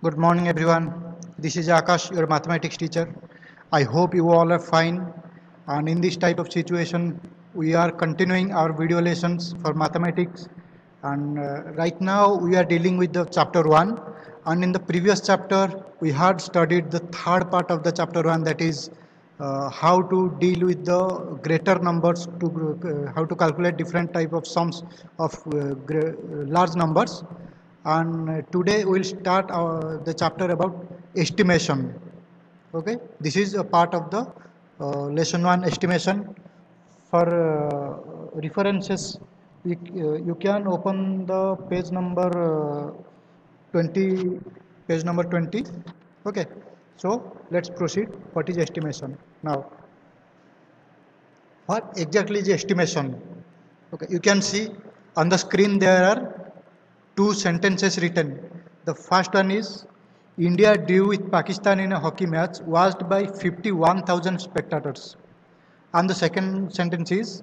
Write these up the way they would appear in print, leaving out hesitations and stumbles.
Good morning, everyone. This is Akash, your mathematics teacher. I hope you all are fine. And in this type of situation, we are continuing our video lessons for mathematics. And right now, we are dealing with the chapter 1. And in the previous chapter, we had studied the third part of the chapter 1, that is how to deal with the greater numbers, to how to calculate different type of sums of large numbers. And today we'll start the chapter about estimation. Okay, this is a part of the lesson 1, estimation. For references, you can open the page number 20, page number 20. Okay, so let's proceed. What is estimation? Now, what exactly is estimation? Okay, you can see on the screen there are two sentences written. The first one is India drew with Pakistan in a hockey match watched by 51,000 spectators. And the second sentence is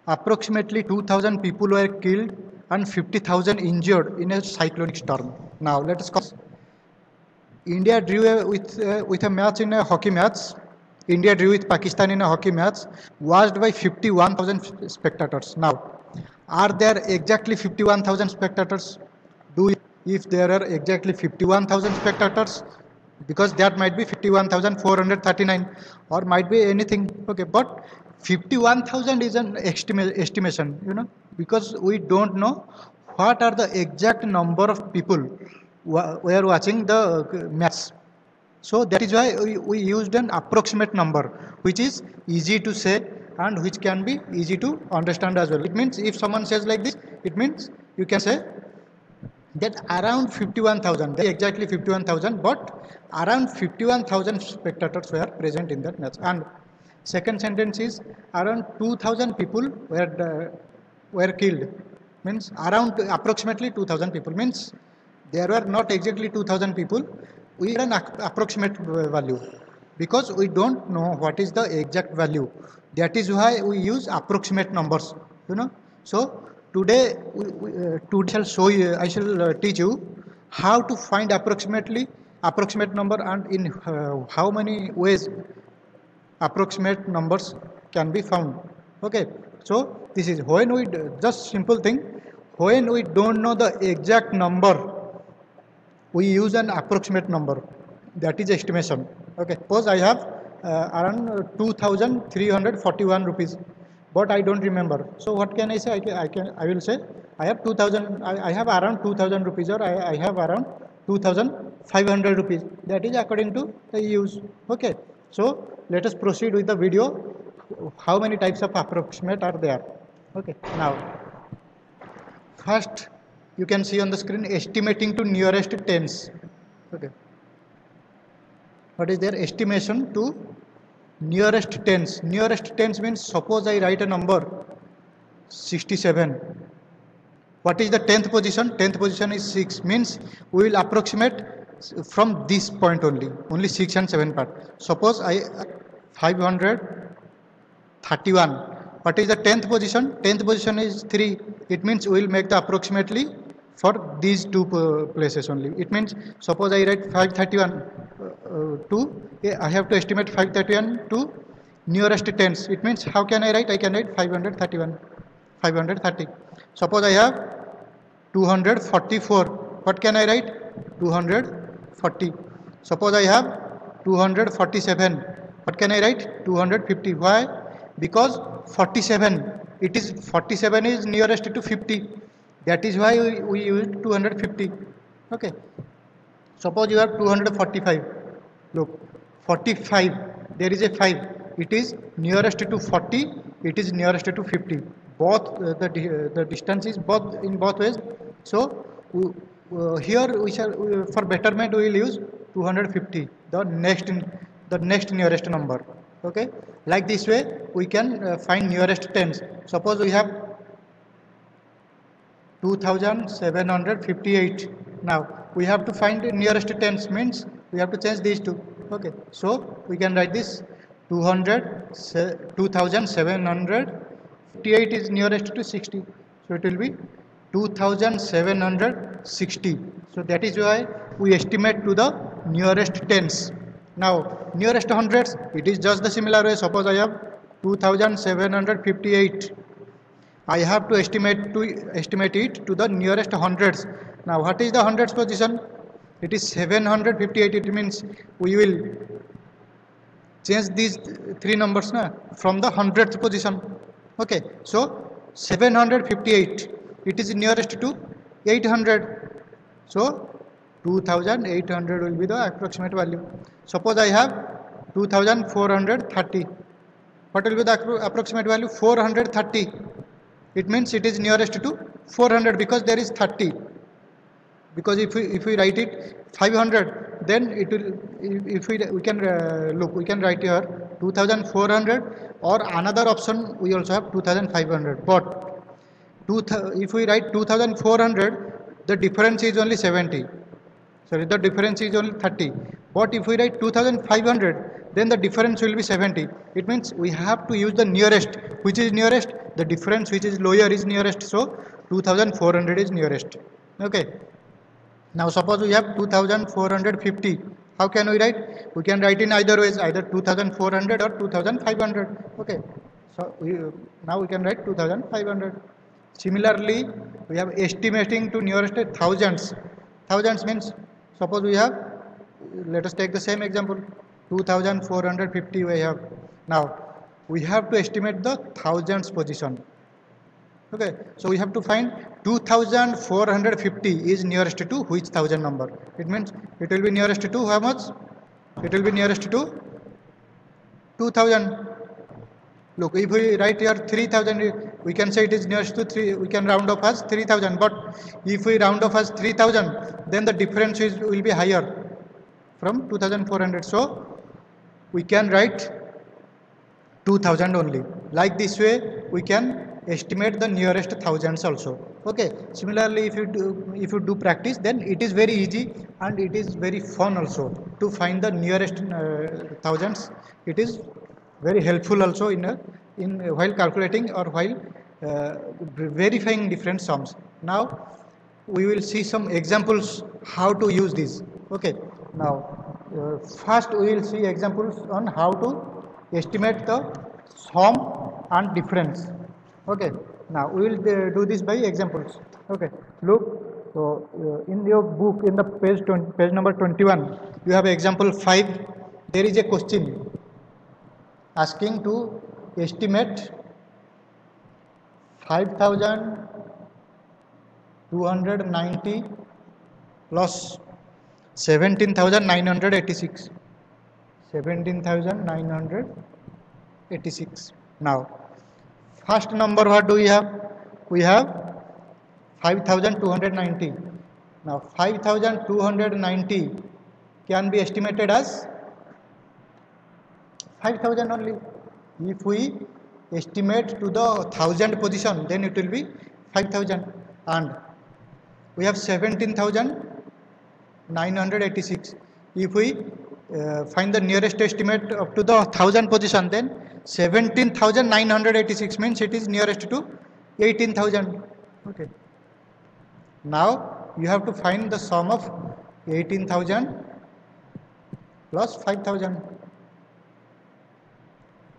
approximately 2,000 people were killed and 50,000 injured in a cyclonic storm. Now let us call India drew with a match in a hockey match. India drew with Pakistan in a hockey match watched by 51,000 spectators. Now, are there exactly 51,000 spectators? If there are exactly 51,000 spectators, because that might be 51,439 or might be anything. Okay, but 51,000 is an estimation, because we don't know what are the exact number of people who are watching the match. So that is why we used an approximate number, which is easy to say and which can be easy to understand as well. It means if someone says like this, it means you can say that around 51,000, exactly 51,000, but around 51,000 spectators were present in that match. And second sentence is around 2,000 people were killed. Means around approximately 2,000 people. Means there were not exactly 2,000 people. We had an approximate value because we don't know what is the exact value. That is why we use approximate numbers. So today, today I shall teach you how to find approximate number and in how many ways approximate numbers can be found. Okay, so this is when we just simple thing. When we don't know the exact number, we use an approximate number. That is estimation. Okay, suppose I have around 2,341 rupees, but I don't remember. So what can I say? I will say I have 2,000. I have around 2,000 rupees, or I have around 2,500 rupees. That is according to the use. Okay. So let us proceed with the video. How many types of approximate are there? Okay. Now, first you can see on the screen estimating to nearest tens. Okay. What is their estimation to nearest tens? Nearest tens means suppose I write a number 67. What is the 10th position? 10th position is 6. Means we will approximate from this point only 6 and 7 part. Suppose I 531. What is the 10th position? 10th position is 3. It means we will make the approximately for these two places only. It means suppose I write 531 I have to estimate 531 to nearest tens. It means how can I write? I can write 531, 530. Suppose I have 244. What can I write? 240. Suppose I have 247. What can I write? 250. Why? Because 47 is nearest to 50. That is why we use 250. Okay. Suppose you have 245. Look, 45. There is a 5. It is nearest to 40. It is nearest to 50. Both the distance is both in both ways. So here we shall for betterment we will use 250. The next nearest number. Okay. Like this way we can find nearest tens. Suppose we have 2,758. Now we have to find the nearest tens, means we have to change these two. Okay, so we can write this 2,758 is nearest to 60. So it will be 2,760. So that is why we estimate to the nearest tens. Now nearest hundreds, it is just the similar way. Suppose I have 2758. I have to estimate it to the nearest hundreds. Now what is the hundreds position? It is 758. It means we will change these three numbers from the hundredth position. Okay, so 758. It is nearest to 800. So 2800 will be the approximate value. Suppose I have 2430. What will be the approximate value? 430. It means it is nearest to 400 because there is 30. Because if we write it 500, then it will, if we can look, we can write here 2400, or another option we also have 2500. But if we write 2400, the difference is only 70. Sorry, the difference is only 30. But if we write 2500, then the difference will be 70. It means we have to use the nearest. Which is nearest? The difference which is lower is nearest. So 2400 is nearest. Okay. Now suppose we have 2450. How can we write? We can write in either ways, either 2400 or 2500. Okay. So now we can write 2500. Similarly, we have estimating to nearest thousands. Thousands means, suppose we have, let us take the same example, 2450 we have. Now we have to estimate the thousands position. Okay, so we have to find 2450 is nearest to which thousand number. It means it will be nearest to how much? It will be nearest to 2000. Look, if we write here 3000, we can say it is nearest to 3, we can round off as 3000. But if we round off as 3000, then the difference will be higher from 2400. So we can write 2000 only. Like this way, we can estimate the nearest thousands also. Okay. Similarly, if you do practice, then it is very easy and it is very fun also to find the nearest thousands. It is very helpful also in while calculating or while verifying different sums. Now we will see some examples how to use this. Okay. Now first we will see examples on how to estimate the sum and difference. Okay. Now we will do this by examples. Okay. Look, so in your book, in the page number 21, you have example 5. There is a question asking to estimate 5290 plus 17,986. 17,986. Now first number, what do we have? We have 5290. Now 5290 can be estimated as 5000 only. If we estimate to the 1000 position, then it will be 5000. And we have 17,986. If we find the nearest estimate up to the 1000 position, then 17,986 means it is nearest to 18,000. Okay. Now you have to find the sum of 18,000 plus 5,000,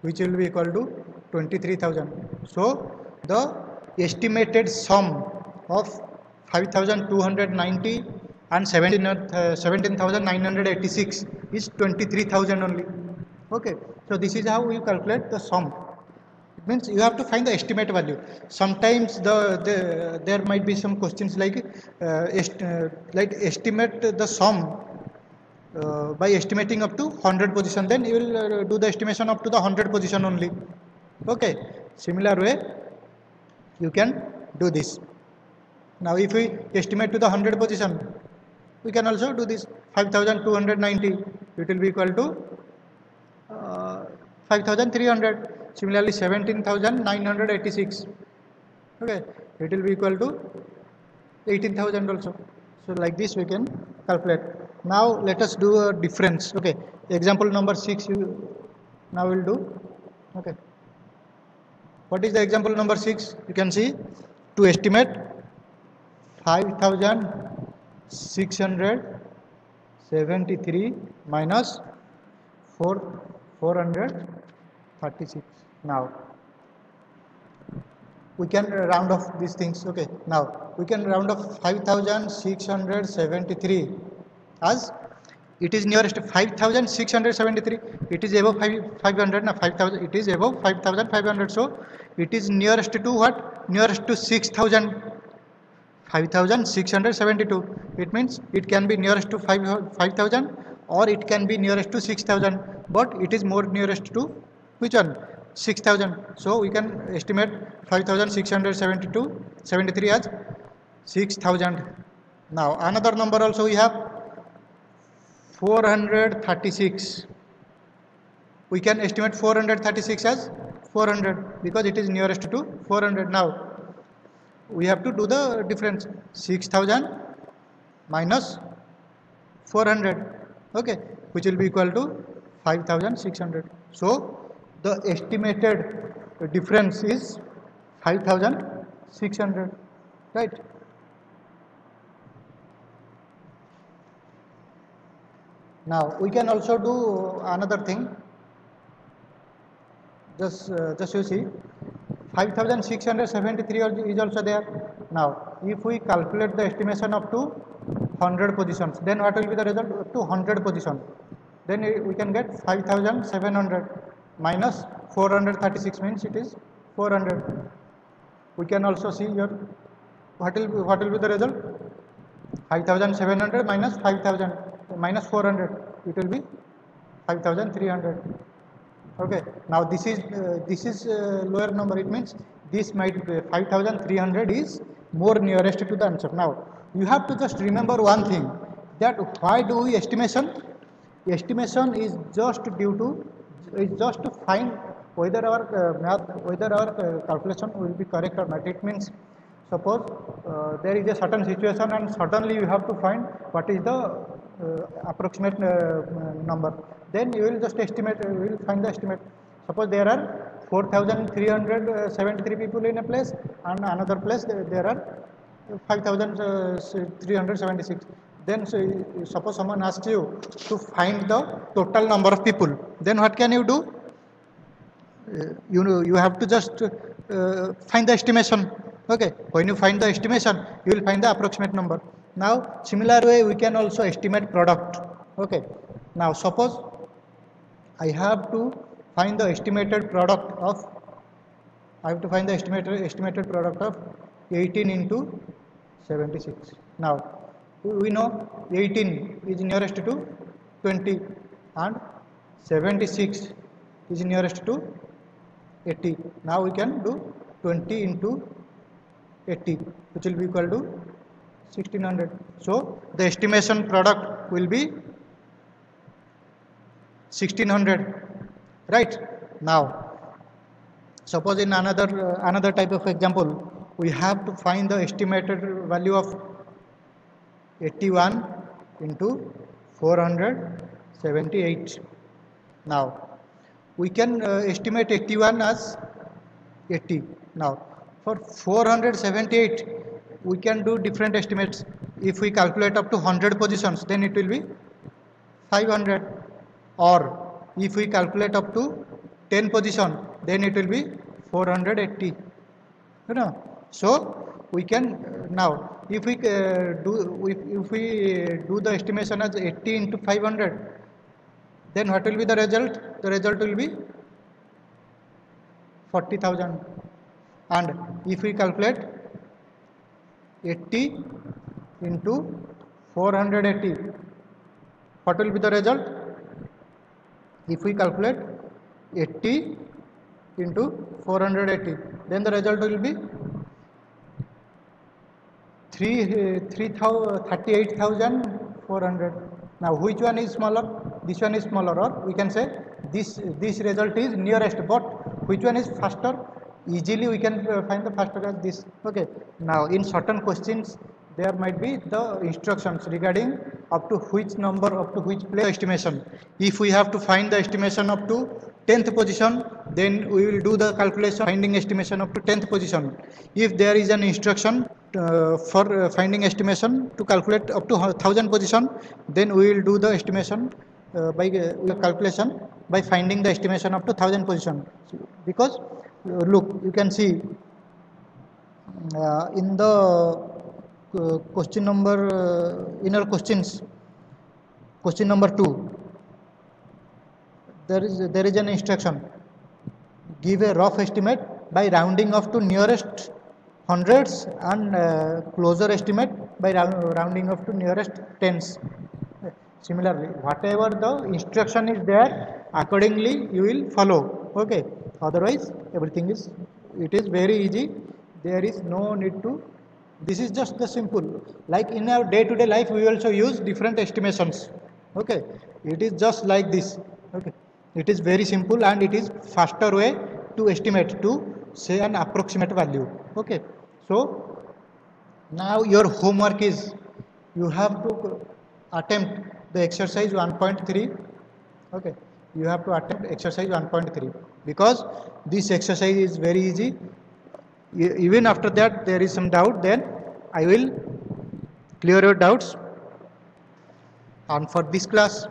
which will be equal to 23,000. So the estimated sum of 5,290 and 17,986 is 23,000 only. Okay. So this is how we calculate the sum. It means you have to find the estimate value. Sometimes there might be some questions like estimate the sum by estimating up to 100 position. Then you will do the estimation up to the 100 position only. Okay. Similar way you can do this. Now if we estimate to the 100 position, we can also do this. 5,290, it will be equal to 5,300. Similarly 17,986, okay, it will be equal to 18,000 also. So like this we can calculate. Now let us do a difference. Okay, example number 6 now we'll do. Okay, what is the example number 6? You can see, to estimate 5,000 673 minus 436. Now we can round off these things. Okay, now we can round off 5673 as it is nearest to 5673. It is above 500 na 5000. It is above 5500. So it is nearest to what? Nearest to 6000. 5672. It means it can be nearest to 5000 or it can be nearest to 6000, but it is more nearest to which one? 6000. So we can estimate 73 as 6000. Now another number also we have 436. We can estimate 436 as 400 because it is nearest to 400. Now we have to do the difference, 6000 minus 400, okay, which will be equal to 5600. So the estimated difference is 5600, right? Now we can also do another thing. Just you see, 5673 is also there. Now if we calculate the estimation up to 100 positions, then what will be the result? Up to 100 positions, then we can get 5700 minus 436 means it is 400. We can also see here what will be the result? 5700 minus 5000 minus 400, it will be 5300. Okay, now this is lower number. It means this might be 5300 is more nearest to the answer. Now you have to just remember one thing, that why do we estimation? Estimation is just due to to find whether our calculation will be correct or not. It means suppose there is a certain situation and suddenly you have to find what is the approximate number, then you will just estimate, you will find the estimate. Suppose there are 4373 people in a place and another place there are 5376. Then suppose someone asks you to find the total number of people, then what can you do? You have to just find the estimation. Okay, when you find the estimation, you will find the approximate number. Now similar way we can also estimate product. Okay, now suppose I have to find the estimated product of, estimated product of 18 into 76. Now we know 18 is nearest to 20 and 76 is nearest to 80. Now we can do 20 into 80, which will be equal to 1600. So the estimation product will be 1600, right? Now suppose in another type of example, we have to find the estimated value of 81 into 478. Now we can estimate 81 as 80. Now for 478 we can do different estimates. If we calculate up to 100 positions, then it will be 500, or if we calculate up to 10 position, then it will be 480, you know. So we can now if we do the estimation as 80 into 500, then what will be the result? The result will be 40,000. And if we calculate 80 into 480, what will be the result? If we calculate 80 into 480, then the result will be 38,400. Now which one is smaller? This one is smaller, or we can say this result is nearest, but which one is faster? Easily we can find the faster as this. Okay, now in certain questions there might be the instructions regarding up to which number, up to which place estimation. If we have to find the estimation up to 10th position, then we will do the calculation finding estimation up to 10th position. If there is an instruction for finding estimation to calculate up to 1000 position, then we will do the estimation by calculation by finding the estimation up to 1000 position. Because look, you can see in the question number inner questions, question number 2, there is an instruction: give a rough estimate by rounding off to nearest hundreds and closer estimate by rounding off to nearest tens. Similarly, whatever the instruction is there, accordingly you will follow. Okay. Otherwise, everything is, it is very easy. There is no need to. This is just the simple. Like in our day-to-day life, we also use different estimations. Okay. It is just like this. Okay. It is very simple and it is faster way to estimate, to say an approximate value. Okay. So now your homework is, you have to attempt the exercise 1.3. Okay, you have to attempt exercise 1.3 because this exercise is very easy. Even after that there is some doubt, then I will clear your doubts. And for this class,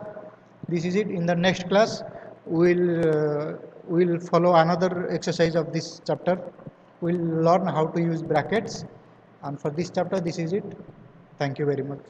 this is it. In the next class we'll follow another exercise of this chapter. We'll learn how to use brackets, and for this chapter this is it. Thank you very much.